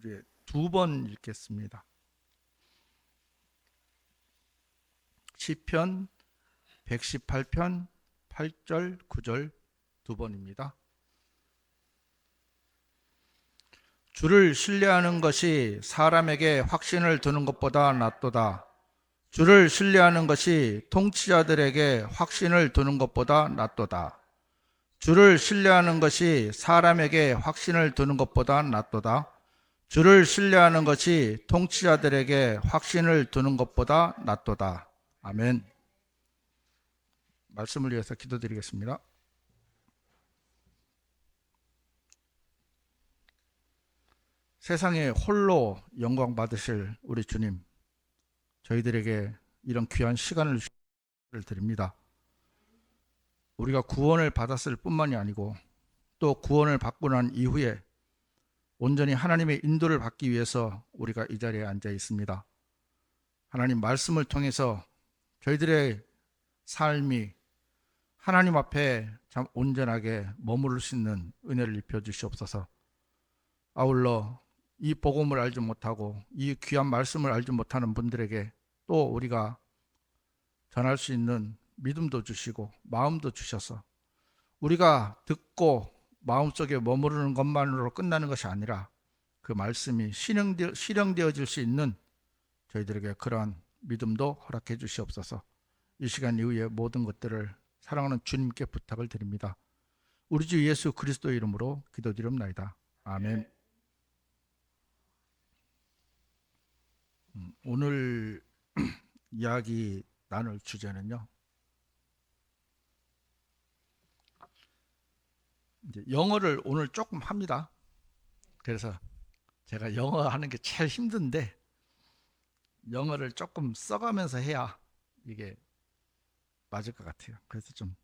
우리 두 번 읽겠습니다. 시편 118편 8절 9절 두 번입니다. 주를 신뢰하는 것이 사람에게 확신을 두는 것보다 낫도다. 주를 신뢰하는 것이 통치자들에게 확신을 두는 것보다 낫도다. 주를 신뢰하는 것이 사람에게 확신을 두는 것보다 낫도다. 주를 신뢰하는 것이 통치자들에게 확신을 두는 것보다 낫도다. 아멘. 말씀을 위해서 기도드리겠습니다. 세상에 홀로 영광 받으실 우리 주님, 저희들에게 이런 귀한 시간을 드립니다. 우리가 구원을 받았을 뿐만이 아니고 또 구원을 받고 난 이후에 온전히 하나님의 인도를 받기 위해서 우리가 이 자리에 앉아 있습니다. 하나님 말씀을 통해서 저희들의 삶이 하나님 앞에 참 온전하게 머무를 수 있는 은혜를 입혀 주시옵소서. 아울러 이 복음을 알지 못하고 이 귀한 말씀을 알지 못하는 분들에게 또 우리가 전할 수 있는 믿음도 주시고 마음도 주셔서 우리가 듣고 마음속에 머무르는 것만으로 끝나는 것이 아니라 그 말씀이 실행되어질 수 있는 저희들에게 그러한 믿음도 허락해 주시옵소서. 이 시간 이후에 모든 것들을 사랑하는 주님께 부탁을 드립니다. 우리 주 예수 그리스도의 이름으로 기도드립나이다. 아멘. 오늘 이야기 나눌 주제는요, 이제 영어를 오늘 조금 합니다. 그래서 제가 영어 하는 게 제일 힘든데 영어를 조금 써가면서 해야 이게 맞을 것 같아요. 그래서 좀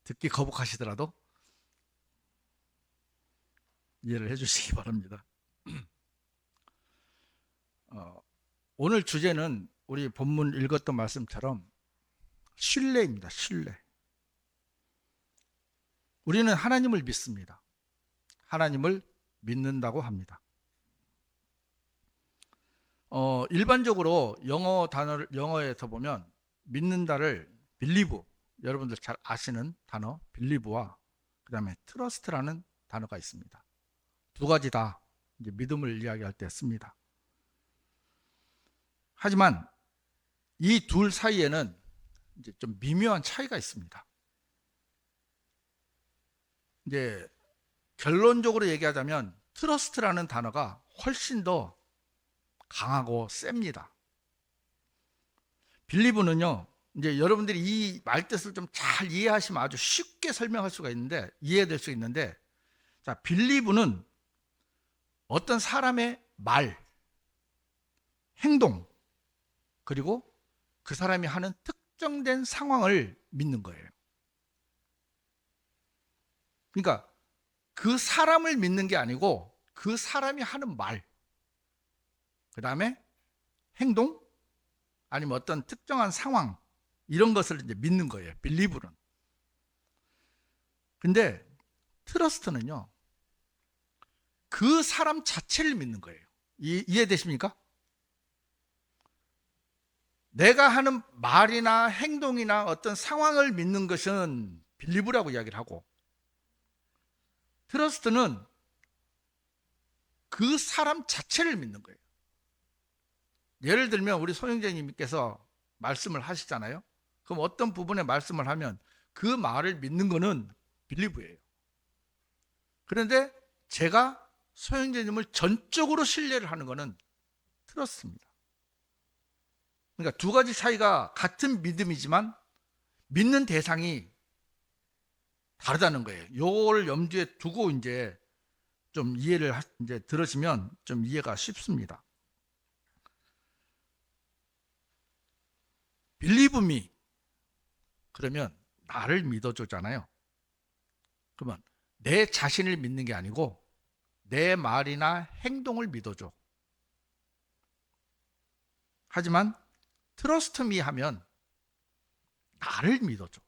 듣기 거북하시더라도 이해를 해주시기 바랍니다. 오늘 주제는 우리 본문 읽었던 말씀처럼 신뢰입니다. 신뢰. 우리는 하나님을 믿습니다. 하나님을 믿는다고 합니다. 일반적으로 영어에서 보면 믿는다를 believe, 여러분들 잘 아시는 단어 believe와 그 다음에 trust라는 단어가 있습니다. 두 가지 다 이제 믿음을 이야기할 때 씁니다. 하지만 이 둘 사이에는 이제 좀 미묘한 차이가 있습니다. 이제 결론적으로 얘기하자면 트러스트라는 단어가 훨씬 더 강하고 셉니다. 빌리브는요, 이제 여러분들이 이 말뜻을 좀 잘 이해하시면 아주 쉽게 설명할 수가 있는데, 이해될 수 있는데, 자, 빌리브는 어떤 사람의 말, 행동, 그리고 그 사람이 하는 특정된 상황을 믿는 거예요. 그러니까 그 사람을 믿는 게 아니고 그 사람이 하는 말, 그 다음에 행동, 아니면 어떤 특정한 상황, 이런 것을 이제 믿는 거예요. 빌리브는. 근데 트러스트는요, 그 사람 자체를 믿는 거예요. 이해되십니까? 내가 하는 말이나 행동이나 어떤 상황을 믿는 것은 빌리브라고 이야기를 하고, 트러스트는 그 사람 자체를 믿는 거예요. 예를 들면 우리 소영재님께서 말씀을 하시잖아요. 그럼 어떤 부분에 말씀을 하면 그 말을 믿는 거는 빌리브예요. 그런데 제가 소영재님을 전적으로 신뢰를 하는 거는 트러스트입니다. 그러니까 두 가지 차이가 같은 믿음이지만 믿는 대상이 다르다는 거예요. 요걸 염두에 두고 이제 좀 이해를 이제 들으시면 좀 이해가 쉽습니다. Believe me. 그러면 나를 믿어주잖아요. 그러면 내 자신을 믿는 게 아니고 내 말이나 행동을 믿어줘. 하지만 Trust me 하면 나를 믿어줘.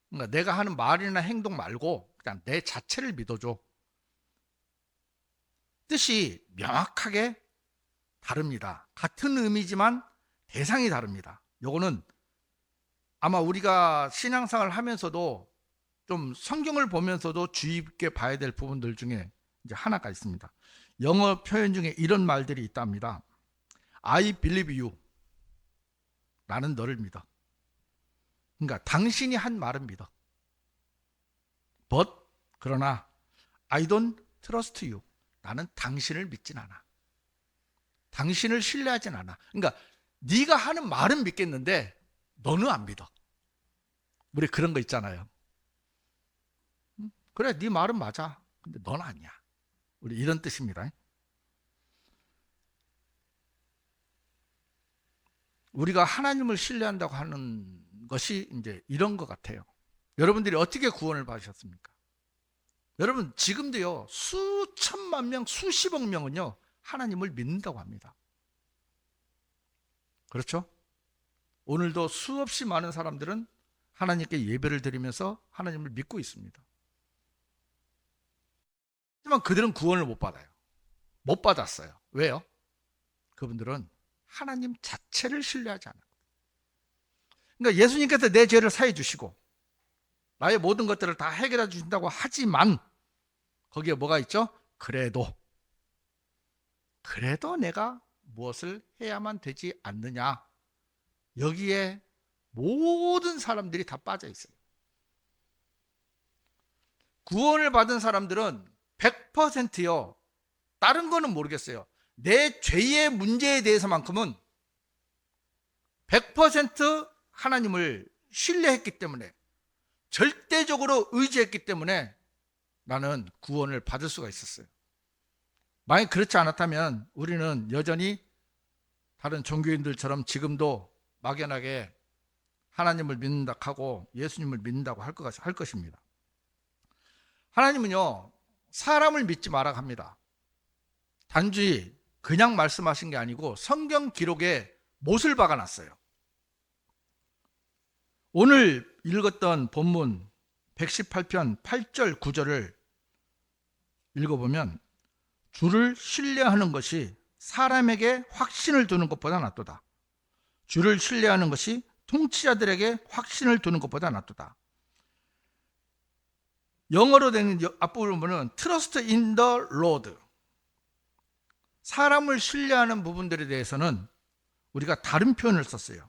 그러니까 내가 하는 말이나 행동 말고 그냥 내 자체를 믿어줘. 뜻이 명확하게 다릅니다. 같은 의미지만 대상이 다릅니다. 요거는 아마 우리가 신앙생활을 하면서도 좀 성경을 보면서도 주의 깊게 봐야 될 부분들 중에 이제 하나가 있습니다. 영어 표현 중에 이런 말들이 있답니다. I believe you. 나는 너를 믿어. 그러니까 당신이 한 말은 믿어. But 그러나 I don't trust you. 나는 당신을 믿진 않아. 당신을 신뢰하진 않아. 그러니까 네가 하는 말은 믿겠는데 너는 안 믿어. 우리 그런 거 있잖아요. 그래, 네 말은 맞아. 근데 넌 아니야. 우리 이런 뜻입니다. 우리가 하나님을 신뢰한다고 하는 것이 이제 이런 것 같아요. 여러분들이 어떻게 구원을 받으셨습니까? 여러분 지금도요, 수천만 명, 수십억 명은요 하나님을 믿는다고 합니다. 그렇죠? 오늘도 수없이 많은 사람들은 하나님께 예배를 드리면서 하나님을 믿고 있습니다. 하지만 그들은 구원을 못 받아요. 못 받았어요. 왜요? 그분들은 하나님 자체를 신뢰하지 않아요. 그러니까 예수님께서 내 죄를 사해 주시고 나의 모든 것들을 다 해결해 주신다고 하지만 거기에 뭐가 있죠? 그래도 내가 무엇을 해야만 되지 않느냐. 여기에 모든 사람들이 다 빠져 있어요. 구원을 받은 사람들은 100%요. 다른 거는 모르겠어요. 내 죄의 문제에 대해서만큼은 100% 하나님을 신뢰했기 때문에, 절대적으로 의지했기 때문에 나는 구원을 받을 수가 있었어요. 만약 그렇지 않았다면 우리는 여전히 다른 종교인들처럼 지금도 막연하게 하나님을 믿는다 하고 예수님을 믿는다고 할 것입니다. 하나님은요, 사람을 믿지 마라 합니다. 단지 그냥 말씀하신 게 아니고 성경 기록에 못을 박아놨어요. 오늘 읽었던 본문 118편 8절 9절을 읽어보면 주를 신뢰하는 것이 사람에게 확신을 두는 것보다 낫도다. 주를 신뢰하는 것이 통치자들에게 확신을 두는 것보다 낫도다. 영어로 된 앞부분은 Trust in the Lord. 사람을 신뢰하는 부분들에 대해서는 우리가 다른 표현을 썼어요.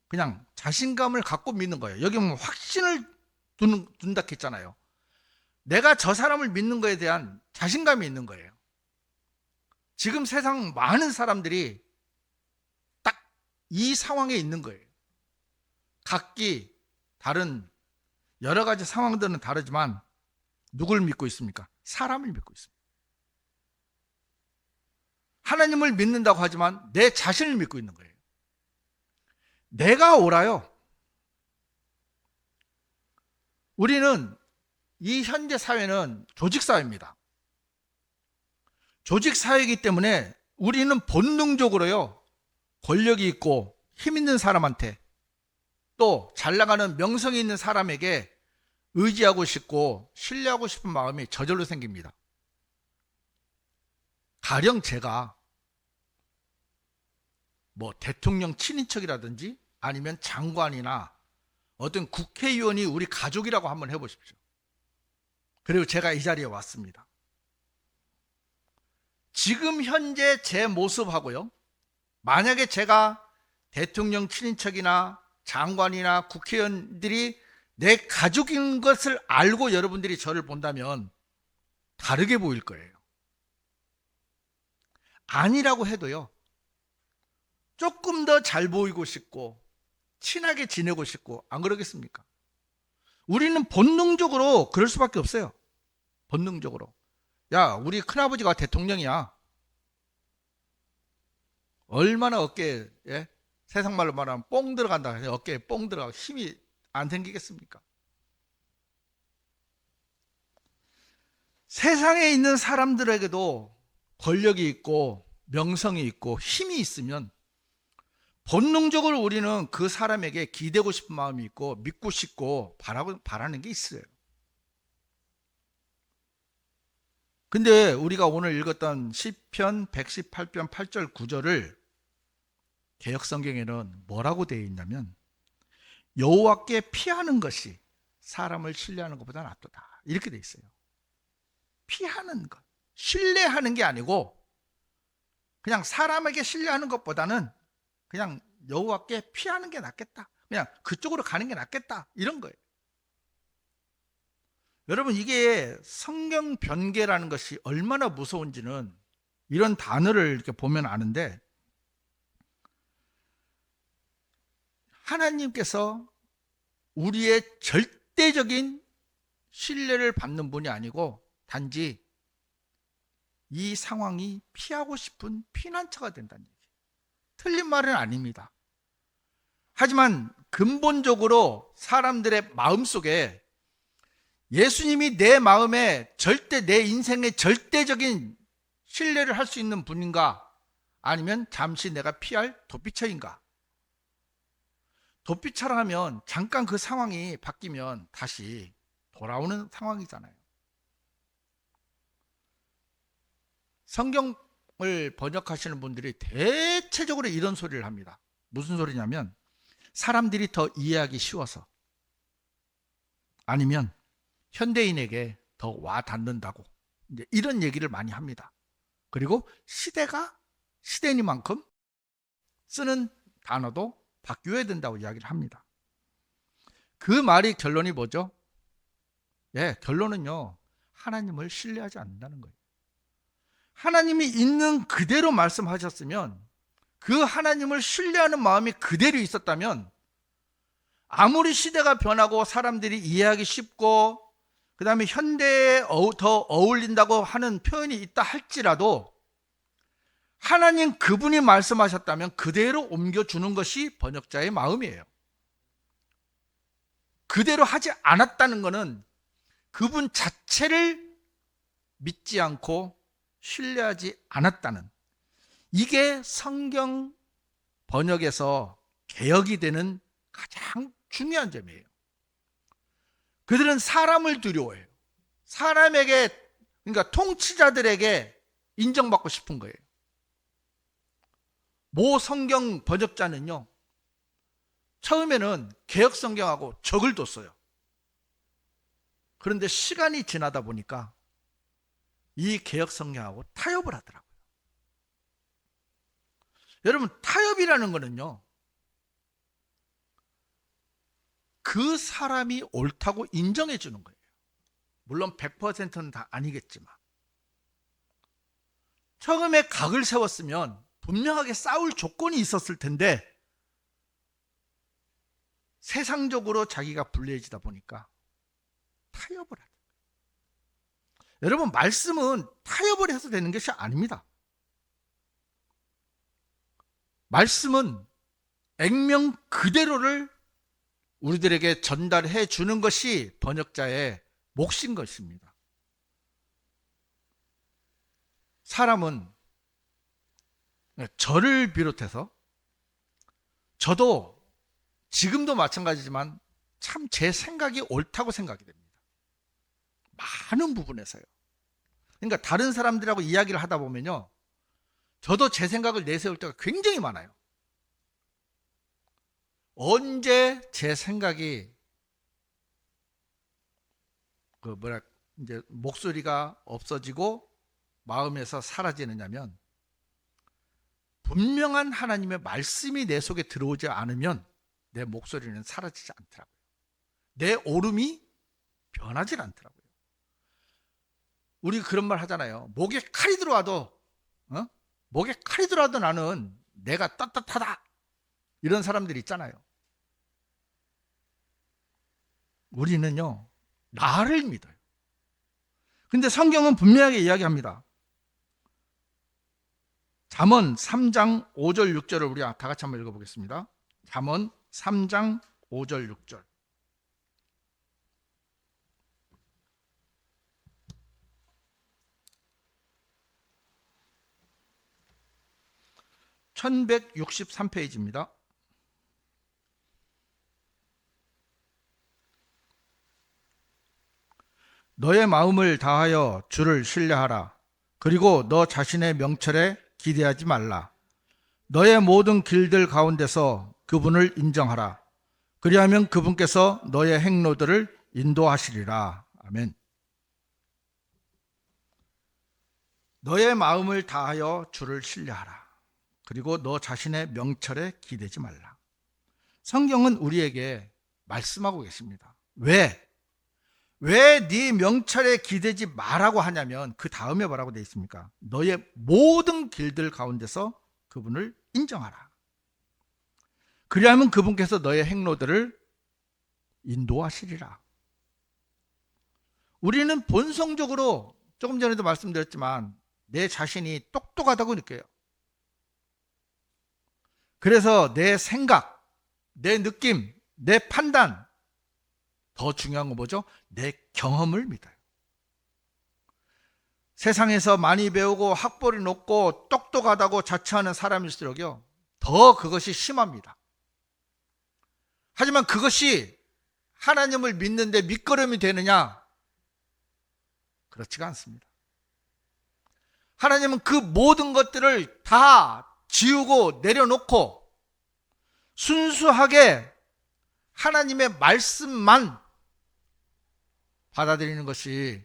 그냥 자신감을 갖고 믿는 거예요. 여기 보면 확신을 둔다 했잖아요. 내가 저 사람을 믿는 거에 대한 자신감이 있는 거예요. 지금 세상 많은 사람들이 딱 이 상황에 있는 거예요. 각기 다른 여러 가지 상황들은 다르지만 누굴 믿고 있습니까? 사람을 믿고 있습니다. 하나님을 믿는다고 하지만 내 자신을 믿고 있는 거예요. 내가 옳아요. 우리는 이 현대 사회는 조직사회입니다. 조직사회이기 때문에 우리는 본능적으로요, 권력이 있고 힘 있는 사람한테, 또 잘 나가는 명성이 있는 사람에게 의지하고 싶고 신뢰하고 싶은 마음이 저절로 생깁니다. 가령 제가 뭐 대통령 친인척이라든지 아니면 장관이나 어떤 국회의원이 우리 가족이라고 한번 해보십시오. 그리고 제가 이 자리에 왔습니다. 지금 현재 제 모습하고요, 만약에 제가 대통령 친인척이나 장관이나 국회의원들이 내 가족인 것을 알고 여러분들이 저를 본다면 다르게 보일 거예요. 아니라고 해도요, 조금 더 잘 보이고 싶고 친하게 지내고 싶고, 안 그러겠습니까? 우리는 본능적으로 그럴 수밖에 없어요. 본능적으로. 야, 우리 큰아버지가 대통령이야. 얼마나 어깨에, 세상 말로 말하면 뽕 들어간다. 어깨에 뽕 들어가고 힘이 안 생기겠습니까? 세상에 있는 사람들에게도 권력이 있고 명성이 있고 힘이 있으면 본능적으로 우리는 그 사람에게 기대고 싶은 마음이 있고 믿고 싶고 바라는 게 있어요. 근데 우리가 오늘 읽었던 시편 118편 8절 9절을 개역 성경에는 뭐라고 되어 있냐면 여호와께 피하는 것이 사람을 신뢰하는 것보다 낫도다 이렇게 되어 있어요. 피하는 것, 신뢰하는 게 아니고 그냥 사람에게 신뢰하는 것보다는 그냥 여호와께 피하는 게 낫겠다, 그냥 그쪽으로 가는 게 낫겠다, 이런 거예요. 여러분, 이게 성경 변개라는 것이 얼마나 무서운지는 이런 단어를 이렇게 보면 아는데, 하나님께서 우리의 절대적인 신뢰를 받는 분이 아니고 단지 이 상황이 피하고 싶은 피난처가 된다는 얘기예요. 틀린 말은 아닙니다. 하지만 근본적으로 사람들의 마음속에 예수님이 내 마음에 내 인생의 절대적인 신뢰를 할 수 있는 분인가, 아니면 잠시 내가 피할 도피처인가. 도피처라면 잠깐 그 상황이 바뀌면 다시 돌아오는 상황이잖아요. 성경을 번역하시는 분들이 대체적으로 이런 소리를 합니다. 무슨 소리냐면 사람들이 더 이해하기 쉬워서, 아니면 현대인에게 더 와 닿는다고, 이제 이런 얘기를 많이 합니다. 그리고 시대가 시대니만큼 쓰는 단어도 바뀌어야 된다고 이야기를 합니다. 그 말이 결론이 뭐죠? 결론은요, 하나님을 신뢰하지 않는다는 거예요. 하나님이 있는 그대로 말씀하셨으면, 그 하나님을 신뢰하는 마음이 그대로 있었다면, 아무리 시대가 변하고 사람들이 이해하기 쉽고 그 다음에 현대에 더 어울린다고 하는 표현이 있다 할지라도, 하나님 그분이 말씀하셨다면 그대로 옮겨주는 것이 번역자의 마음이에요. 그대로 하지 않았다는 것은 그분 자체를 믿지 않고 신뢰하지 않았다는, 이게 성경 번역에서 개역이 되는 가장 중요한 점이에요. 그들은 사람을 두려워해요. 사람에게, 그러니까 통치자들에게 인정받고 싶은 거예요. 모 성경 번역자는요, 처음에는 개역 성경하고 적을 뒀어요. 그런데 시간이 지나다 보니까 이 개역 성경하고 타협을 하더라고요. 여러분, 타협이라는 거는요, 그 사람이 옳다고 인정해 주는 거예요. 물론 100%는 다 아니겠지만, 처음에 각을 세웠으면 분명하게 싸울 조건이 있었을 텐데, 세상적으로 자기가 불리해지다 보니까 타협을 하다. 여러분, 말씀은 타협을 해서 되는 것이 아닙니다. 말씀은 액면 그대로를 우리들에게 전달해 주는 것이 번역자의 몫인 것입니다. 사람은, 저를 비롯해서 저도 지금도 마찬가지지만 참 제 생각이 옳다고 생각이 됩니다. 많은 부분에서요. 그러니까 다른 사람들하고 이야기를 하다 보면요, 저도 제 생각을 내세울 때가 굉장히 많아요. 언제 제 생각이 이제 목소리가 없어지고 마음에서 사라지느냐면, 분명한 하나님의 말씀이 내 속에 들어오지 않으면 내 목소리는 사라지지 않더라고요. 내 오름이 변하지 않더라고요. 우리 그런 말 하잖아요. 목에 칼이 들어와도 나는 내가 떳떳하다, 이런 사람들이 있잖아요. 우리는요, 나를 믿어요. 근데 성경은 분명하게 이야기합니다. 잠언 3장 5절 6절을 우리 다 같이 한번 읽어보겠습니다. 잠언 3장 5절 6절. (1163페이지입니다) 너의 마음을 다하여 주를 신뢰하라. 그리고 너 자신의 명철에 기대하지 말라. 너의 모든 길들 가운데서 그분을 인정하라. 그리하면 그분께서 너의 행로들을 인도하시리라. 아멘. 너의 마음을 다하여 주를 신뢰하라. 그리고 너 자신의 명철에 기대지 말라. 성경은 우리에게 말씀하고 계십니다. 왜 네 명철에 기대지 말라고 하냐면 그 다음에 뭐라고 되어 있습니까? 너의 모든 길들 가운데서 그분을 인정하라. 그리하면 그분께서 너의 행로들을 인도하시리라. 우리는 본성적으로 조금 전에도 말씀드렸지만 내 자신이 똑똑하다고 느껴요. 그래서 내 생각, 내 느낌, 내 판단, 더 중요한 건 뭐죠? 내 경험을 믿어요. 세상에서 많이 배우고 학벌이 높고 똑똑하다고 자처하는 사람일수록요, 더 그것이 심합니다. 하지만 그것이 하나님을 믿는데 밑거름이 되느냐? 그렇지가 않습니다. 하나님은 그 모든 것들을 다 지우고 내려놓고 순수하게 하나님의 말씀만 받아들이는 것이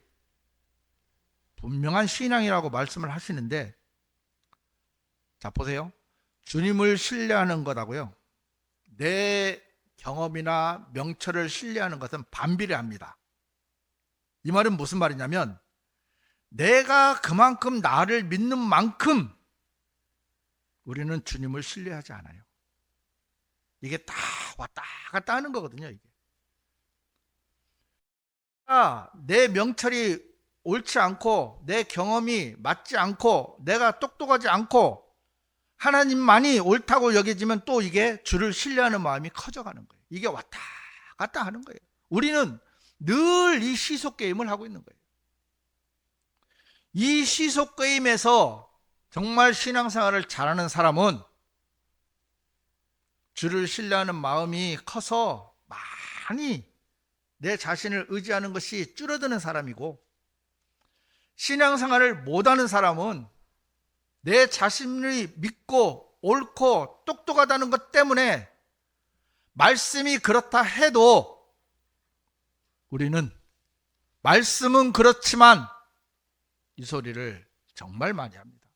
분명한 신앙이라고 말씀을 하시는데, 자 보세요. 주님을 신뢰하는 것하고요, 내 경험이나 명철을 신뢰하는 것은 반비례합니다. 이 말은 무슨 말이냐면 내가 그만큼 나를 믿는 만큼 우리는 주님을 신뢰하지 않아요. 이게 다 왔다 갔다 하는 거거든요. 이게. 내 명철이 옳지 않고 내 경험이 맞지 않고 내가 똑똑하지 않고 하나님만이 옳다고 여겨지면 또 이게 주를 신뢰하는 마음이 커져가는 거예요. 이게 왔다 갔다 하는 거예요. 우리는 늘 이 시속 게임을 하고 있는 거예요. 이 시속 게임에서 정말 신앙생활을 잘하는 사람은 주를 신뢰하는 마음이 커서 많이 내 자신을 의지하는 것이 줄어드는 사람이고, 신앙생활을 못하는 사람은 내 자신을 믿고 옳고 똑똑하다는 것 때문에 말씀이 그렇다 해도 우리는 말씀은 그렇지만 이 소리를 정말 많이 합니다.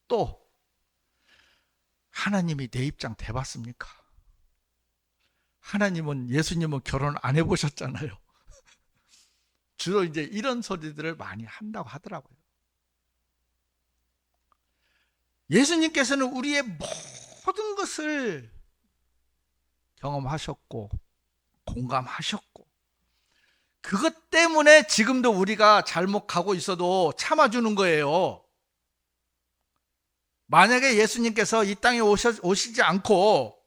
또 하나님이 내 입장 대봤습니까? 하나님은, 예수님은 결혼 안 해보셨잖아요. 주로 이제 이런 소리들을 많이 한다고 하더라고요. 예수님께서는 우리의 모든 것을 경험하셨고 공감하셨고, 그것 때문에 지금도 우리가 잘못 가고 있어도 참아주는 거예요. 만약에 예수님께서 이 땅에 오시지 않고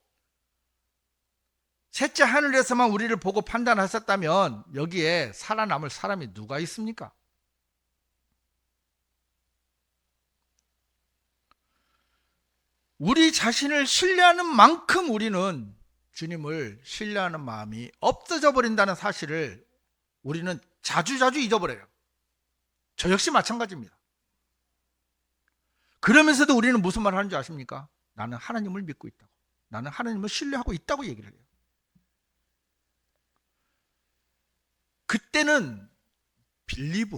셋째 하늘에서만 우리를 보고 판단하셨다면 여기에 살아남을 사람이 누가 있습니까? 우리 자신을 신뢰하는 만큼 우리는 주님을 신뢰하는 마음이 없어져 버린다는 사실을 우리는 자주자주 잊어버려요. 저 역시 마찬가지입니다. 그러면서도 우리는 무슨 말을 하는 줄 아십니까? 나는 하나님을 믿고 있다고, 나는 하나님을 신뢰하고 있다고 얘기를 해요. 그때는 빌리브,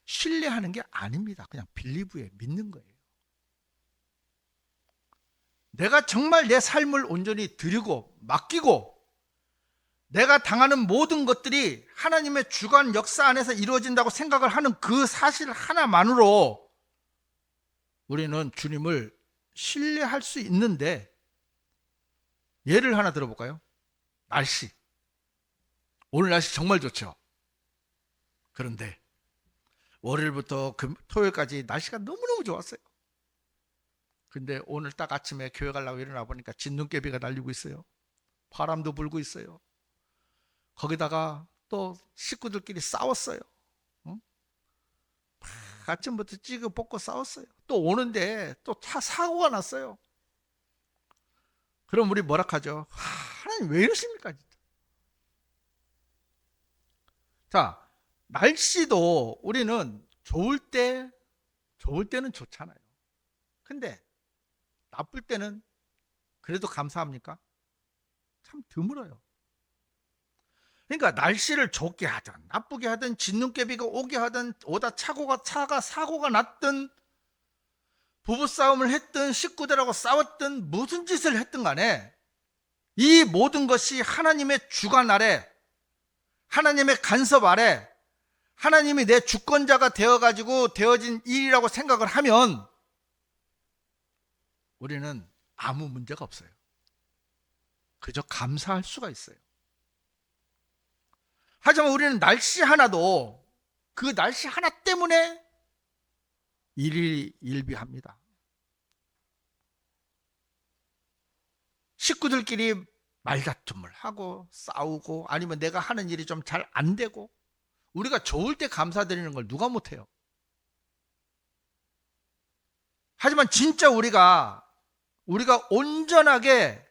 신뢰하는 게 아닙니다. 그냥 빌리브에 믿는 거예요. 내가 정말 내 삶을 온전히 드리고 맡기고 내가 당하는 모든 것들이 하나님의 주관 역사 안에서 이루어진다고 생각을 하는 그 사실 하나만으로 우리는 주님을 신뢰할 수 있는데, 예를 하나 들어볼까요? 날씨. 오늘 날씨 정말 좋죠. 그런데 월요일부터 토요일까지 날씨가 너무너무 좋았어요. 근데 오늘 딱 아침에 교회 가려고 일어나 보니까 진눈깨비가 날리고 있어요. 바람도 불고 있어요. 거기다가 또 식구들끼리 싸웠어요. 아침부터 찌고 볶고 싸웠어요. 또 오는데 또 차 사고가 났어요. 그럼 우리 뭐라 하죠? 하나님 왜 이러십니까? 진짜. 자, 날씨도 우리는 좋을 때는 좋잖아요. 근데 나쁠 때는 그래도 감사합니까? 참 드물어요. 그러니까 날씨를 좋게 하든 나쁘게 하든 진눈깨비가 오게 하든 오다 차가 사고가 났든 부부싸움을 했든 식구들하고 싸웠든 무슨 짓을 했든 간에 이 모든 것이 하나님의 주관 아래, 하나님의 간섭 아래, 하나님이 내 주권자가 되어가지고 되어진 일이라고 생각을 하면 우리는 아무 문제가 없어요. 그저 감사할 수가 있어요. 하지만 우리는 날씨 하나도 그 날씨 하나 때문에 일희일비합니다. 식구들끼리 말다툼을 하고 싸우고 아니면 내가 하는 일이 좀 잘 안 되고 우리가 좋을 때 감사드리는 걸 누가 못해요. 하지만 진짜 우리가 온전하게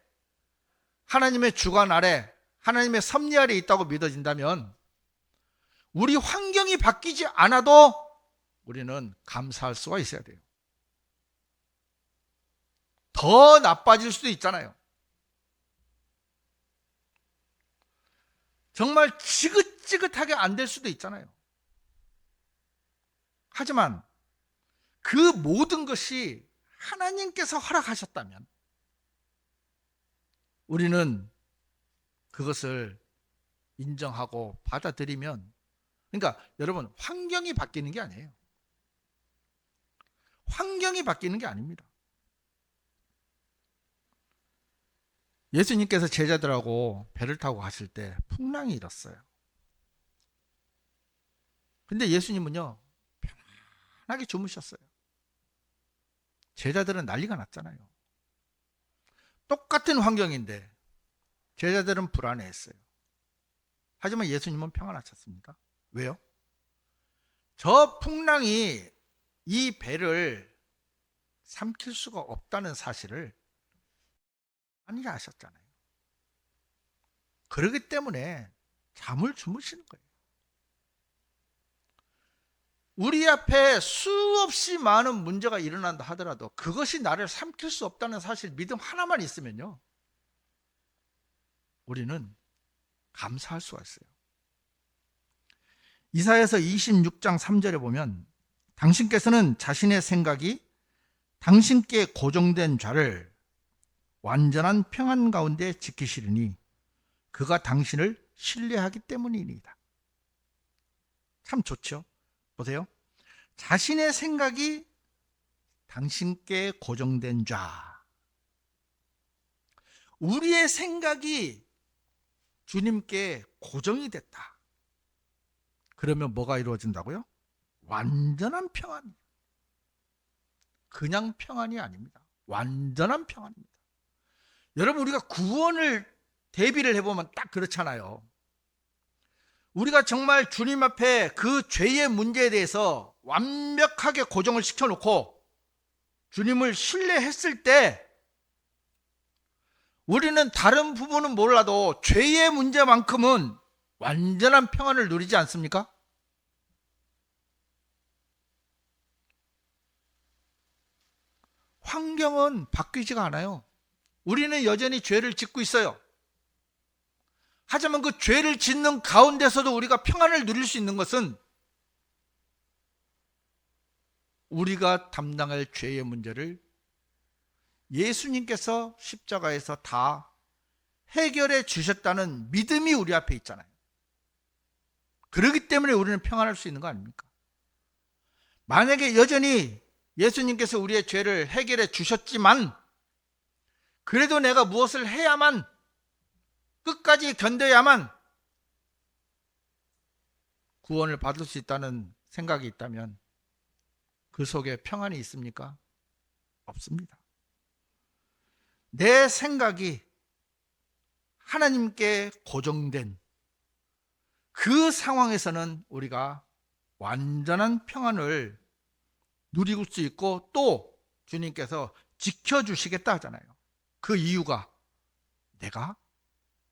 하나님의 주관 아래 하나님의 섭리 아래 있다고 믿어진다면 우리 환경이 바뀌지 않아도 우리는 감사할 수가 있어야 돼요. 더 나빠질 수도 있잖아요. 정말 지긋지긋하게 안 될 수도 있잖아요. 하지만 그 모든 것이 하나님께서 허락하셨다면 우리는 그것을 인정하고 받아들이면, 그러니까 여러분, 환경이 바뀌는 게 아니에요. 환경이 바뀌는 게 아닙니다. 예수님께서 제자들하고 배를 타고 가실 때 풍랑이 일었어요. 근데 예수님은요 편안하게 주무셨어요. 제자들은 난리가 났잖아요. 똑같은 환경인데 제자들은 불안해했어요. 하지만 예수님은 평안하셨습니다. 왜요? 저 풍랑이 이 배를 삼킬 수가 없다는 사실을 많이 아셨잖아요. 그렇기 때문에 잠을 주무시는 거예요. 우리 앞에 수없이 많은 문제가 일어난다 하더라도 그것이 나를 삼킬 수 없다는 사실, 믿음 하나만 있으면요 우리는 감사할 수가 있어요. 이사야서 26장 3절에 보면 당신께서는 자신의 생각이 당신께 고정된 자를 완전한 평안 가운데 지키시리니 그가 당신을 신뢰하기 때문이니이다. 참 좋죠? 보세요. 자신의 생각이 당신께 고정된 자. 우리의 생각이 주님께 고정이 됐다. 그러면 뭐가 이루어진다고요? 완전한 평안. 그냥 평안이 아닙니다. 완전한 평안입니다. 여러분, 우리가 구원을 대비를 해보면 딱 그렇잖아요. 우리가 정말 주님 앞에 그 죄의 문제에 대해서 완벽하게 고정을 시켜놓고 주님을 신뢰했을 때 우리는 다른 부분은 몰라도 죄의 문제만큼은 완전한 평안을 누리지 않습니까? 환경은 바뀌지가 않아요. 우리는 여전히 죄를 짓고 있어요. 하지만 그 죄를 짓는 가운데서도 우리가 평안을 누릴 수 있는 것은 우리가 담당할 죄의 문제를 예수님께서 십자가에서 다 해결해 주셨다는 믿음이 우리 앞에 있잖아요. 그렇기 때문에 우리는 평안할 수 있는 거 아닙니까? 만약에 여전히 예수님께서 우리의 죄를 해결해 주셨지만 그래도 내가 무엇을 해야만, 끝까지 견뎌야만 구원을 받을 수 있다는 생각이 있다면 그 속에 평안이 있습니까? 없습니다. 내 생각이 하나님께 고정된 그 상황에서는 우리가 완전한 평안을 누릴 수 있고 또 주님께서 지켜주시겠다 하잖아요. 그 이유가 내가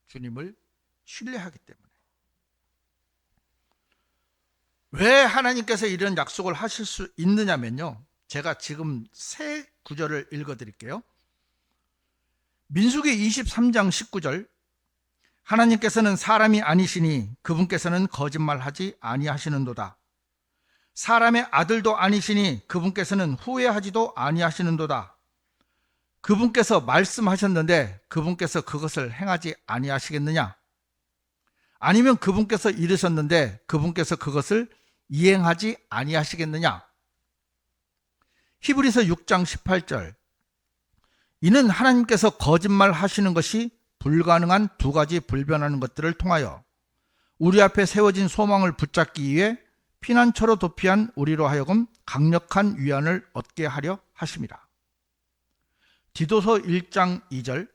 주님을 신뢰하기 때문에. 왜 하나님께서 이런 약속을 하실 수 있느냐면요, 제가 지금 세 구절을 읽어드릴게요. 민수기 23장 19절, 하나님께서는 사람이 아니시니 그분께서는 거짓말하지 아니하시는도다. 사람의 아들도 아니시니 그분께서는 후회하지도 아니하시는도다. 그분께서 말씀하셨는데 그분께서 그것을 행하지 아니하시겠느냐? 아니면 그분께서 이르셨는데 그분께서 그것을 이행하지 아니하시겠느냐? 히브리서 6장 18절, 이는 하나님께서 거짓말 하시는 것이 불가능한 두 가지 불변하는 것들을 통하여 우리 앞에 세워진 소망을 붙잡기 위해 피난처로 도피한 우리로 하여금 강력한 위안을 얻게 하려 하심이라. 디도서 1장 2절,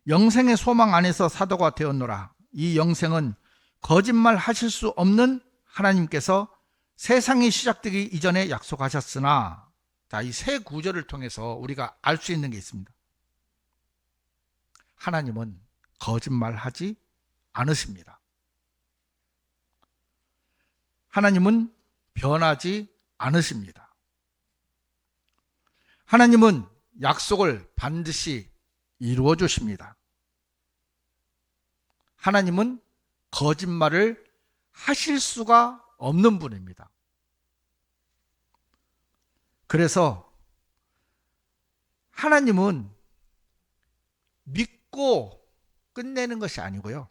영생의 소망 안에서 사도가 되었노라. 이 영생은 거짓말 하실 수 없는 하나님께서 세상이 시작되기 이전에 약속하셨으나, 자, 이 세 구절을 통해서 우리가 알 수 있는 게 있습니다. 하나님은 거짓말하지 않으십니다. 하나님은 변하지 않으십니다. 하나님은 약속을 반드시 이루어 주십니다. 하나님은 거짓말을 하실 수가 없는 분입니다. 그래서 하나님은 믿고 끝내는 것이 아니고요,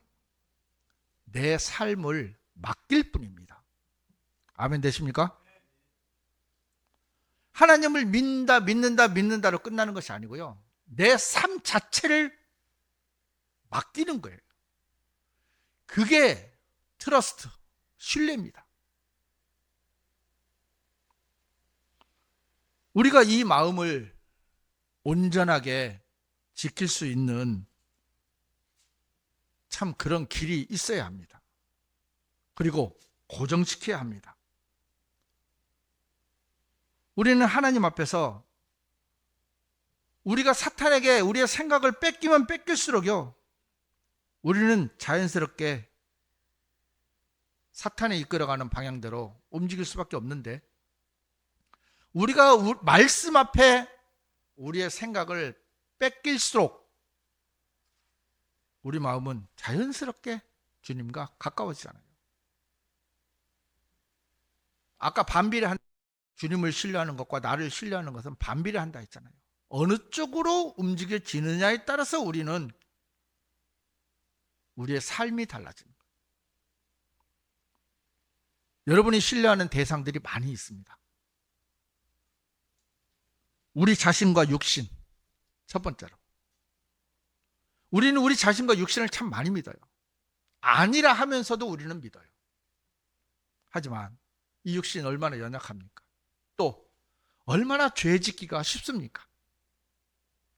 내 삶을 맡길 뿐입니다. 아멘 되십니까? 하나님을 믿는다로 끝나는 것이 아니고요, 내 삶 자체를 맡기는 거예요. 그게 트러스트, 신뢰입니다. 우리가 이 마음을 온전하게 지킬 수 있는 참 그런 길이 있어야 합니다. 그리고 고정시켜야 합니다. 우리는 하나님 앞에서 우리가 사탄에게 우리의 생각을 뺏기면 뺏길수록요, 우리는 자연스럽게 사탄에 이끌어가는 방향대로 움직일 수밖에 없는데, 우리가 말씀 앞에 우리의 생각을 뺏길수록 우리 마음은 자연스럽게 주님과 가까워지잖아요. 아까 반비례한, 주님을 신뢰하는 것과 나를 신뢰하는 것은 반비례한다 했잖아요. 어느 쪽으로 움직여지느냐에 따라서 우리는 우리의 삶이 달라집니다. 여러분이 신뢰하는 대상들이 많이 있습니다. 우리 자신과 육신, 첫 번째로. 우리는 우리 자신과 육신을 참 많이 믿어요. 아니라 하면서도 우리는 믿어요. 하지만 이 육신이 얼마나 연약합니까? 또 얼마나 죄 짓기가 쉽습니까?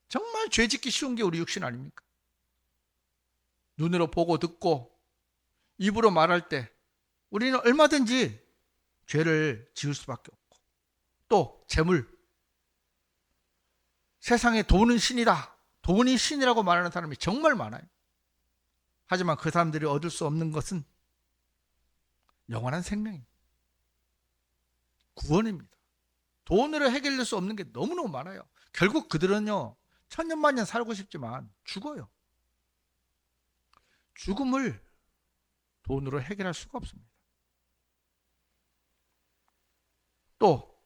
정말 죄 짓기 쉬운 게 우리 육신 아닙니까? 눈으로 보고 듣고 입으로 말할 때 우리는 얼마든지 죄를 지을 수밖에 없고, 또 재물, 세상에 돈은 신이다, 돈이 신이라고 말하는 사람이 정말 많아요. 하지만 그 사람들이 얻을 수 없는 것은 영원한 생명입니다. 구원입니다. 돈으로 해결될 수 없는 게 너무너무 많아요. 결국 그들은요, 천년만년 살고 싶지만 죽어요. 죽음을 돈으로 해결할 수가 없습니다. 또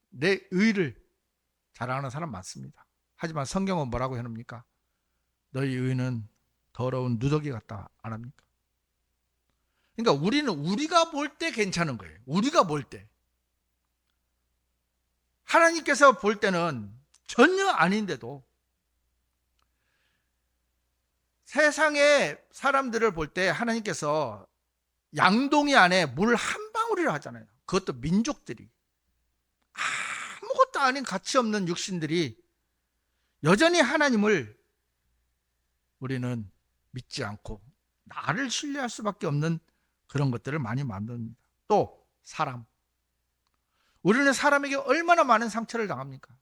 내 의를 자랑하는 사람 많습니다. 하지만 성경은 뭐라고 해놓습니까? 너희 의는 더러운 누더기 같다 안 합니까? 그러니까 우리는 우리가 볼 때 괜찮은 거예요. 우리가 볼 때. 하나님께서 볼 때는 전혀 아닌데도, 세상의 사람들을 볼 때 하나님께서 양동이 안에 물 한 방울이라 하잖아요. 그것도 민족들이, 아무것도 아닌 가치 없는 육신들이 여전히 하나님을 우리는 믿지 않고 나를 신뢰할 수밖에 없는 그런 것들을 많이 만듭니다. 또 사람, 우리는 사람에게 얼마나 많은 상처를 당합니까?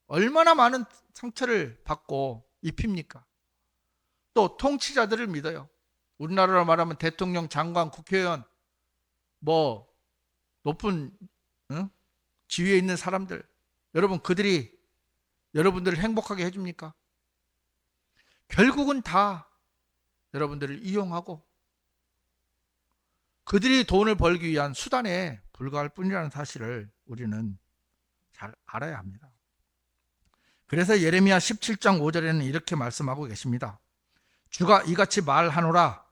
얼마나 많은 상처를 받고 입힙니까? 또 통치자들을 믿어요. 우리나라로 말하면 대통령, 장관, 국회의원, 높은 지위에 있는 사람들, 여러분 그들이 여러분들을 행복하게 해줍니까? 결국은 다 여러분들을 이용하고 그들이 돈을 벌기 위한 수단에 불과할 뿐이라는 사실을 우리는 잘 알아야 합니다. 그래서 예레미야 17장 5절에는 이렇게 말씀하고 계십니다. 주가 이같이 말하노라.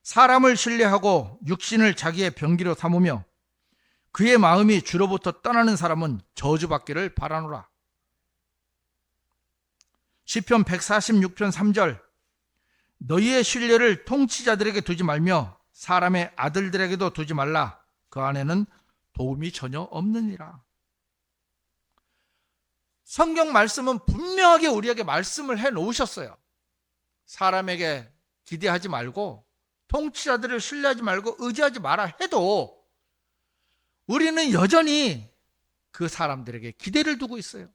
사람을 신뢰하고 육신을 자기의 병기로 삼으며 그의 마음이 주로부터 떠나는 사람은 저주받기를 바라노라. 시편 146편 3절. 너희의 신뢰를 통치자들에게 두지 말며 사람의 아들들에게도 두지 말라. 그 안에는 도움이 전혀 없느니라. 성경 말씀은 분명하게 우리에게 말씀을 해 놓으셨어요. 사람에게 기대하지 말고 통치자들을 신뢰하지 말고 의지하지 마라 해도 우리는 여전히 그 사람들에게 기대를 두고 있어요.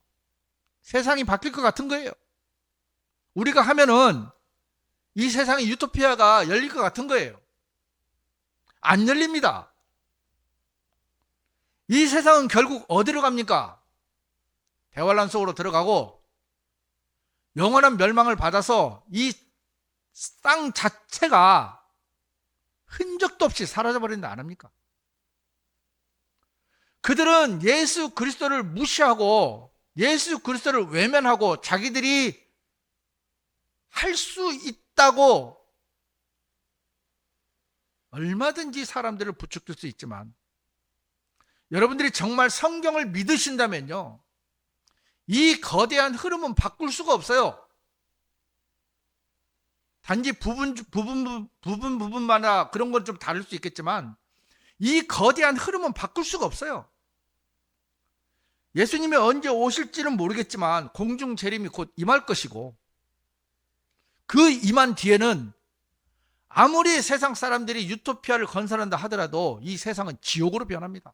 세상이 바뀔 것 같은 거예요. 우리가 하면은 이 세상의 유토피아가 열릴 것 같은 거예요. 안 열립니다. 이 세상은 결국 어디로 갑니까? 대환란 속으로 들어가고 영원한 멸망을 받아서 이 땅 자체가 흔적도 없이 사라져버린다 안 합니까? 그들은 예수 그리스도를 무시하고 예수 그리스도를 외면하고 자기들이 할 수 있다고 얼마든지 사람들을 부추길 수 있지만 여러분들이 정말 성경을 믿으신다면요, 이 거대한 흐름은 바꿀 수가 없어요. 단지 부분마다 그런 건 좀 다를 수 있겠지만 이 거대한 흐름은 바꿀 수가 없어요. 예수님이 언제 오실지는 모르겠지만 공중 재림이 곧 임할 것이고 그 임한 뒤에는 아무리 세상 사람들이 유토피아를 건설한다 하더라도 이 세상은 지옥으로 변합니다.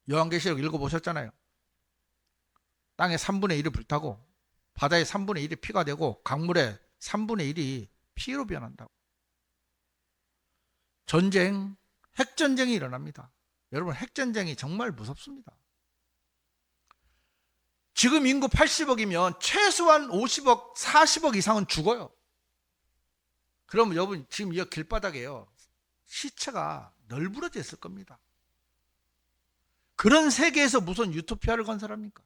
요한계시록 읽어보셨잖아요. 땅의 3분의 1이 불타고 바다의 3분의 1이 피가 되고 강물의 3분의 1이 피로 변한다고. 전쟁, 핵전쟁이 일어납니다. 여러분, 핵전쟁이 정말 무섭습니다. 지금 인구 80억이면 최소한 50억, 40억 이상은 죽어요. 그러면 여러분 지금 이 길바닥에요, 시체가 널브러져 있을 겁니다. 그런 세계에서 무슨 유토피아를 건설합니까?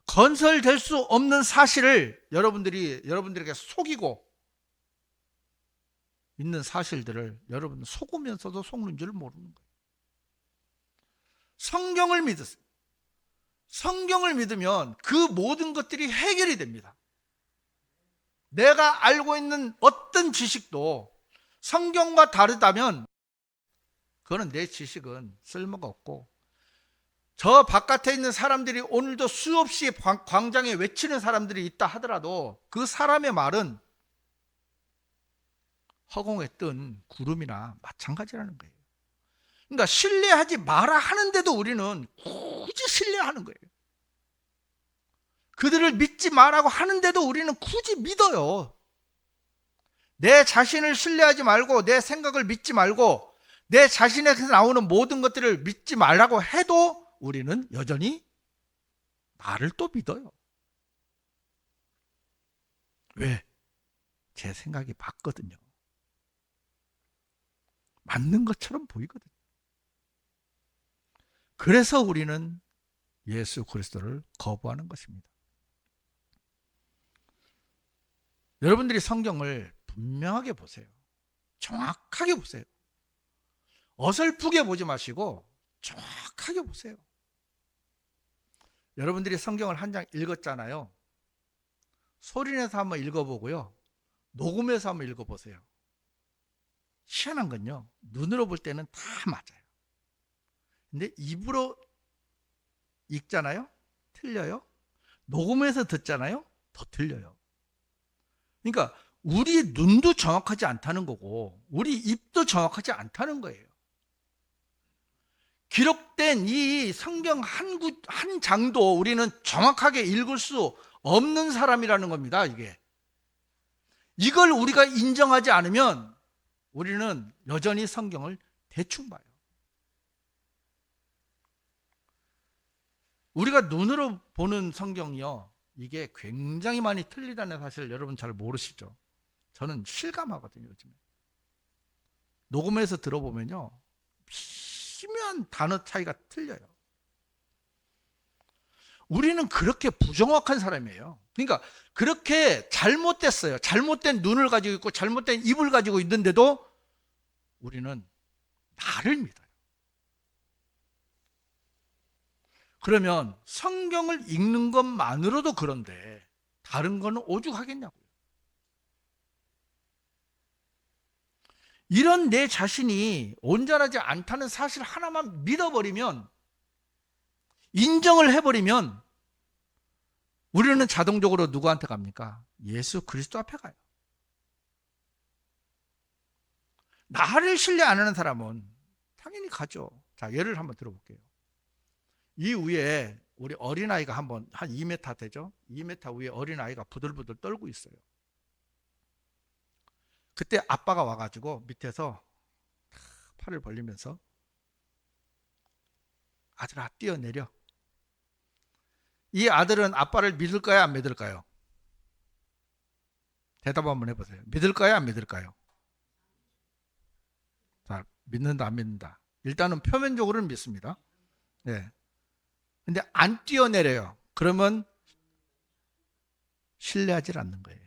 건설될 수 없는 사실을 여러분들에게 속이고 있는 사실들을 여러분 속으면서도 속는 줄 모르는 거예요. 성경을 믿으세요. 성경을 믿으면 그 모든 것들이 해결이 됩니다. 내가 알고 있는 어떤 지식도 성경과 다르다면 그거는 내 지식은 쓸모가 없고, 저 바깥에 있는 사람들이 오늘도 수없이 광장에 외치는 사람들이 있다 하더라도 그 사람의 말은 허공에 뜬 구름이나 마찬가지라는 거예요. 그러니까 신뢰하지 마라 하는데도 우리는 굳이 신뢰하는 거예요. 그들을 믿지 마라고 하는데도 우리는 굳이 믿어요. 내 자신을 신뢰하지 말고 내 생각을 믿지 말고 내 자신에게서 나오는 모든 것들을 믿지 말라고 해도 우리는 여전히 나를 또 믿어요. 왜? 제 생각이 맞거든요. 맞는 것처럼 보이거든요. 그래서 우리는 예수 그리스도를 거부하는 것입니다. 여러분들이 성경을 분명하게 보세요. 정확하게 보세요. 어설프게 보지 마시고 정확하게 보세요. 여러분들이 성경을 한 장 읽었잖아요. 소리내서 한번 읽어보고요, 녹음해서 한번 읽어보세요. 희한한 건요, 눈으로 볼 때는 다 맞아요. 근데 입으로 읽잖아요? 틀려요. 녹음해서 듣잖아요? 더 틀려요. 그러니까 우리 눈도 정확하지 않다는 거고 우리 입도 정확하지 않다는 거예요. 기록된 이 성경 한 장도 우리는 정확하게 읽을 수 없는 사람이라는 겁니다. 이걸 우리가 인정하지 않으면 우리는 여전히 성경을 대충 봐요. 우리가 눈으로 보는 성경이요, 이게 굉장히 많이 틀리다는 사실 여러분 잘 모르시죠? 저는 실감하거든요. 요즘에 녹음해서 들어보면요, 미묘한 단어 차이가 틀려요. 우리는 그렇게 부정확한 사람이에요. 그러니까 그렇게 잘못됐어요. 잘못된 눈을 가지고 있고 잘못된 입을 가지고 있는데도 우리는 나를 믿어요. 그러면 성경을 읽는 것만으로도 그런데 다른 거는 오죽하겠냐고요. 이런 내 자신이 온전하지 않다는 사실 하나만 믿어버리면, 인정을 해버리면 우리는 자동적으로 누구한테 갑니까? 예수 그리스도 앞에 가요. 나를 신뢰 안 하는 사람은 당연히 가죠. 자, 예를 한번 들어볼게요. 이 위에 우리 어린아이가 한번 한 2m 되죠? 2m 위에 어린아이가 부들부들 떨고 있어요. 그때 아빠가 와가지고 밑에서 팔을 벌리면서 아들아 뛰어내려. 이 아들은 아빠를 믿을까요? 안 믿을까요? 대답 한번 해보세요. 믿을까요? 안 믿을까요? 자, 믿는다 안 믿는다. 일단은 표면적으로는 믿습니다. 네. 근데 안 뛰어내려요. 그러면 신뢰하지 않는 거예요.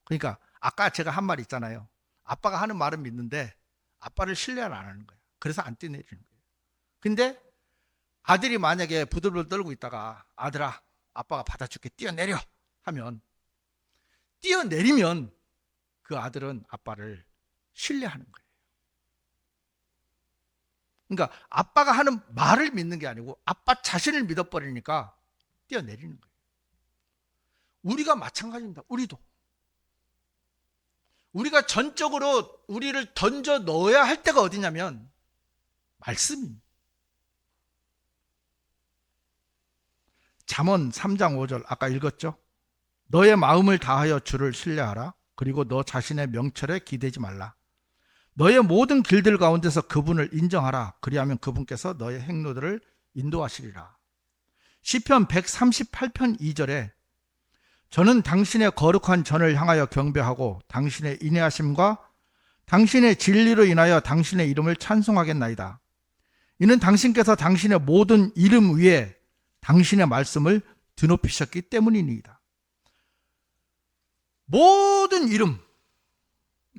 그러니까 아까 제가 한 말 있잖아요. 아빠가 하는 말은 믿는데 아빠를 신뢰를 안 하는 거예요. 그래서 안 뛰어내리는 거예요. 근데 아들이 만약에 부들부들 떨고 있다가 아들아 아빠가 받아줄게 뛰어내려 하면, 뛰어내리면 그 아들은 아빠를 신뢰하는 거예요. 그러니까 아빠가 하는 말을 믿는 게 아니고 아빠 자신을 믿어버리니까 뛰어내리는 거예요. 우리가 마찬가지입니다. 우리가 전적으로 우리를 던져 넣어야 할 때가 어디냐면 말씀입니다. 잠언 3장 5절 아까 읽었죠? 너의 마음을 다하여 주를 신뢰하라. 그리고 너 자신의 명철에 기대지 말라. 너의 모든 길들 가운데서 그분을 인정하라. 그리하면 그분께서 너의 행로들을 인도하시리라. 시편 138편 2절에 저는 당신의 거룩한 전을 향하여 경배하고 당신의 인내하심과 당신의 진리로 인하여 당신의 이름을 찬송하겠나이다. 이는 당신께서 당신의 모든 이름 위에 당신의 말씀을 드높이셨기 때문이니이다. 모든 이름,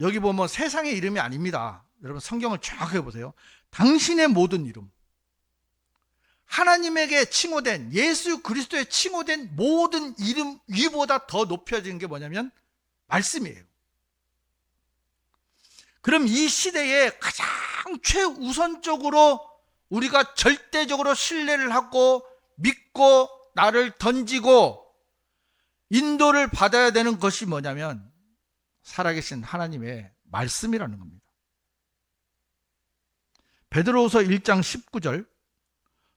여기 보면 세상의 이름이 아닙니다. 여러분 성경을 정확하게 보세요. 당신의 모든 이름, 하나님에게 칭호된, 예수 그리스도에 칭호된 모든 이름 위보다 더 높여지는 게 뭐냐면 말씀이에요. 그럼 이 시대에 가장 최우선적으로 우리가 절대적으로 신뢰를 하고 믿고 나를 던지고 인도를 받아야 되는 것이 뭐냐면 살아계신 하나님의 말씀이라는 겁니다. 베드로후서 1장 19절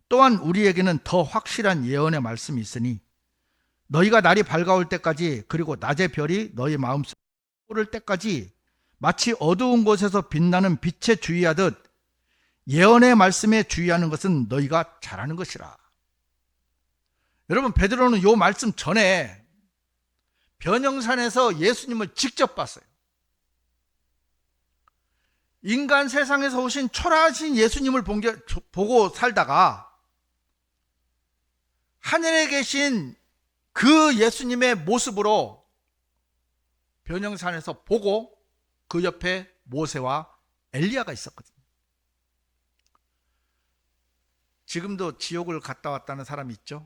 또한 우리에게는 더 확실한 예언의 말씀이 있으니 너희가 날이 밝아올 때까지 그리고 낮의 별이 너희 마음속에 오를 때까지 마치 어두운 곳에서 빛나는 빛에 주의하듯 예언의 말씀에 주의하는 것은 너희가 잘하는 것이라. 여러분 베드로는 이 말씀 전에 변형산에서 예수님을 직접 봤어요. 인간 세상에서 오신 초라하신 예수님을 보고 살다가 하늘에 계신 그 예수님의 모습으로 변형산에서 보고 그 옆에 모세와 엘리야가 있었거든요. 지금도 지옥을 갔다 왔다는 사람이 있죠.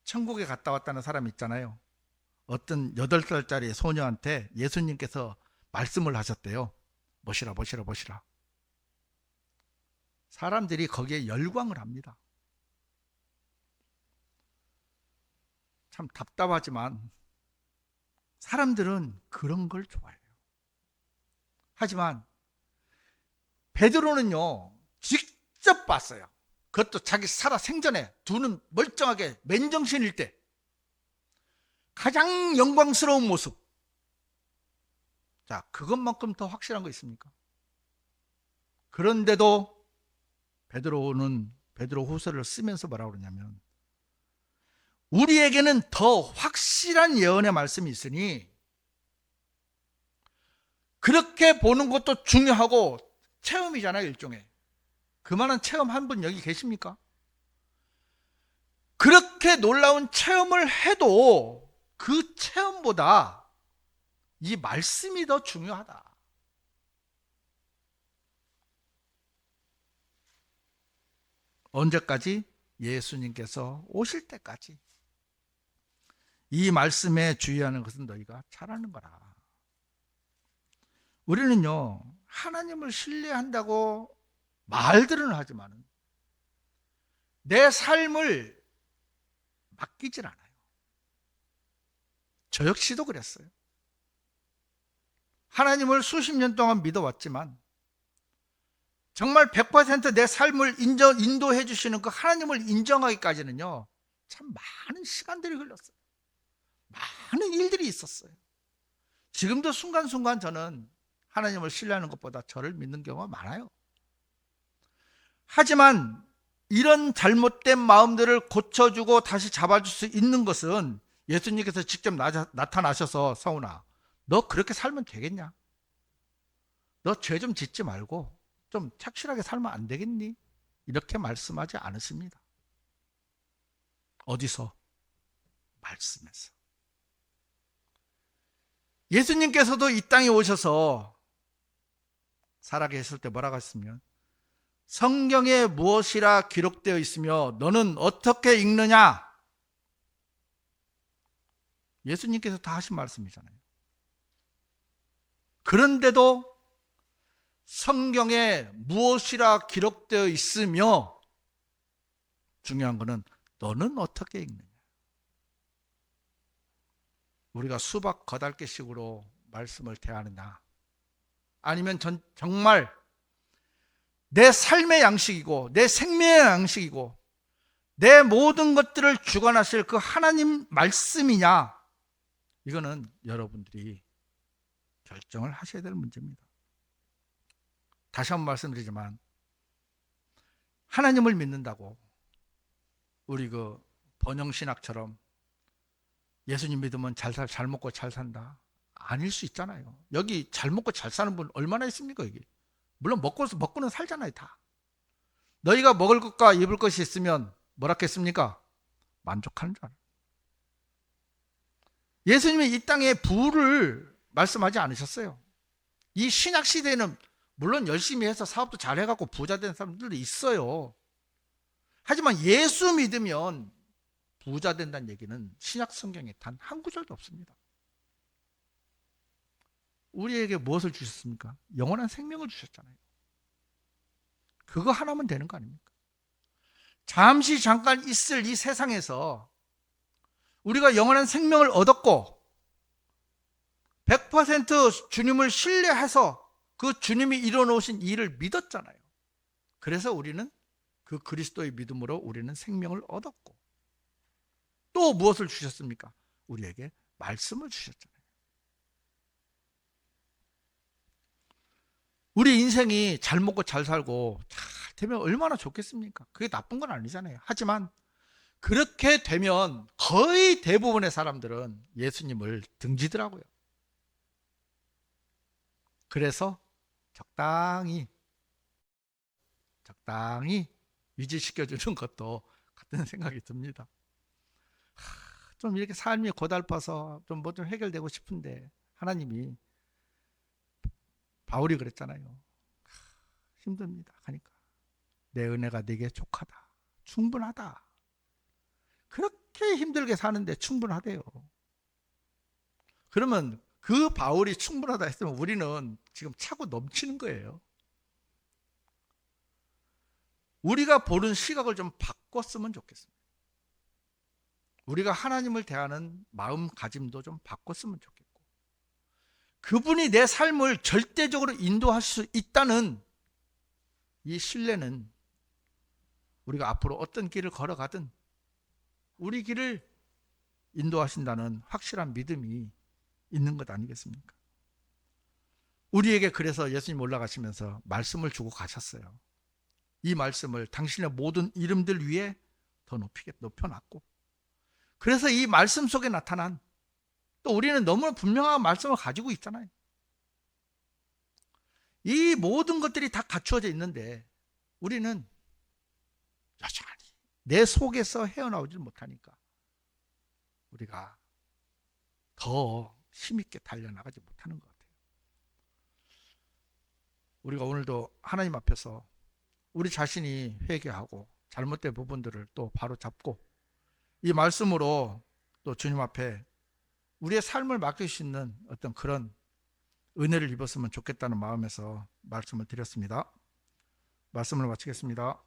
천국에 갔다 왔다는 사람이 있잖아요. 어떤 8살짜리 소녀한테 예수님께서 말씀을 하셨대요. 보시라. 사람들이 거기에 열광을 합니다. 참 답답하지만 사람들은 그런 걸 좋아해요. 하지만 베드로는요 직접 봤어요. 그것도 자기 살아 생전에 두 눈 멀쩡하게 맨정신일 때 가장 영광스러운 모습. 자, 그것만큼 더 확실한 거 있습니까? 그런데도 베드로는 베드로 후서를 쓰면서 뭐라고 그러냐면 우리에게는 더 확실한 예언의 말씀이 있으니 그렇게 보는 것도 중요하고 체험이잖아요, 일종의. 그만한 체험 한 분 여기 계십니까? 그렇게 놀라운 체험을 해도 그 체험보다 이 말씀이 더 중요하다. 언제까지? 예수님께서 오실 때까지. 이 말씀에 주의하는 것은 너희가 잘하는 거라. 우리는요, 하나님을 신뢰한다고 말들은 하지만 내 삶을 맡기질 않아요. 저 역시도 그랬어요. 하나님을 수십 년 동안 믿어왔지만 정말 100% 내 삶을 인도해 주시는 그 하나님을 인정하기까지는요, 참 많은 시간들이 흘렀어요. 많은 일들이 있었어요. 지금도 순간순간 저는 하나님을 신뢰하는 것보다 저를 믿는 경우가 많아요. 하지만 이런 잘못된 마음들을 고쳐주고 다시 잡아줄 수 있는 것은 예수님께서 직접 나타나셔서 서훈아, 너 그렇게 살면 되겠냐? 너 죄 좀 짓지 말고 좀 착실하게 살면 안 되겠니? 이렇게 말씀하지 않으십니다. 어디서? 말씀에서. 예수님께서도 이 땅에 오셔서 살아계실 때 뭐라고 했으면 성경에 무엇이라 기록되어 있으며 너는 어떻게 읽느냐? 예수님께서 다 하신 말씀이잖아요. 그런데도 성경에 무엇이라 기록되어 있으며 중요한 것은 너는 어떻게 읽느냐? 우리가 수박 거달기식으로 말씀을 대하느냐? 아니면 정말 내 삶의 양식이고 내 생명의 양식이고 내 모든 것들을 주관하실 그 하나님 말씀이냐? 이거는 여러분들이 결정을 하셔야 될 문제입니다. 다시 한번 말씀드리지만 하나님을 믿는다고 우리 그 번영신학처럼 예수님 믿으면 잘 먹고 잘 산다, 아닐 수 있잖아요. 여기 잘 먹고 잘 사는 분 얼마나 있습니까? 여기 물론 먹고는 살잖아요. 다 너희가 먹을 것과 입을 것이 있으면 뭐라 했습니까? 만족하는 줄 알아요. 예수님이 이 땅에 부를 말씀하지 않으셨어요. 이 신약 시대에는 물론 열심히 해서 사업도 잘 해갖고 부자 된 사람들도 있어요. 하지만 예수 믿으면 부자 된다는 얘기는 신약 성경에 단 한 구절도 없습니다. 우리에게 무엇을 주셨습니까? 영원한 생명을 주셨잖아요. 그거 하나면 되는 거 아닙니까? 잠깐 있을 이 세상에서 우리가 영원한 생명을 얻었고 100% 주님을 신뢰해서 그 주님이 이뤄놓으신 일을 믿었잖아요. 그래서 우리는 그 그리스도의 믿음으로 우리는 생명을 얻었고 또 무엇을 주셨습니까? 우리에게 말씀을 주셨잖아요. 우리 인생이 잘 먹고 잘 살고 잘 되면 얼마나 좋겠습니까? 그게 나쁜 건 아니잖아요. 하지만 그렇게 되면 거의 대부분의 사람들은 예수님을 등지더라고요. 그래서 적당히 유지시켜주는 것도 같은 생각이 듭니다. 좀 이렇게 삶이 고달파서 좀 뭐 좀 해결되고 싶은데 하나님이 바울이 그랬잖아요. 힘듭니다. 하니까 내 은혜가 네게 족하다. 충분하다. 그렇게 힘들게 사는데 충분하대요. 그러면 그 바울이 충분하다 했으면 우리는 지금 차고 넘치는 거예요. 우리가 보는 시각을 좀 바꿨으면 좋겠습니다. 우리가 하나님을 대하는 마음가짐도 좀 바꿨으면 좋겠고 그분이 내 삶을 절대적으로 인도할 수 있다는 이 신뢰는 우리가 앞으로 어떤 길을 걸어가든 우리 길을 인도하신다는 확실한 믿음이 있는 것 아니겠습니까? 우리에게 그래서 예수님 올라가시면서 말씀을 주고 가셨어요. 이 말씀을 당신의 모든 이름들 위에 더 높여놨고 그래서 이 말씀 속에 나타난, 또 우리는 너무나 분명한 말씀을 가지고 있잖아요. 이 모든 것들이 다 갖추어져 있는데 우리는 여전히 내 속에서 헤어나오질 못하니까 우리가 더 힘있게 달려나가지 못하는 것 같아요. 우리가 오늘도 하나님 앞에서 우리 자신이 회개하고 잘못된 부분들을 또 바로 잡고 이 말씀으로 또 주님 앞에 우리의 삶을 맡길 수 있는 어떤 그런 은혜를 입었으면 좋겠다는 마음에서 말씀을 드렸습니다. 말씀을 마치겠습니다.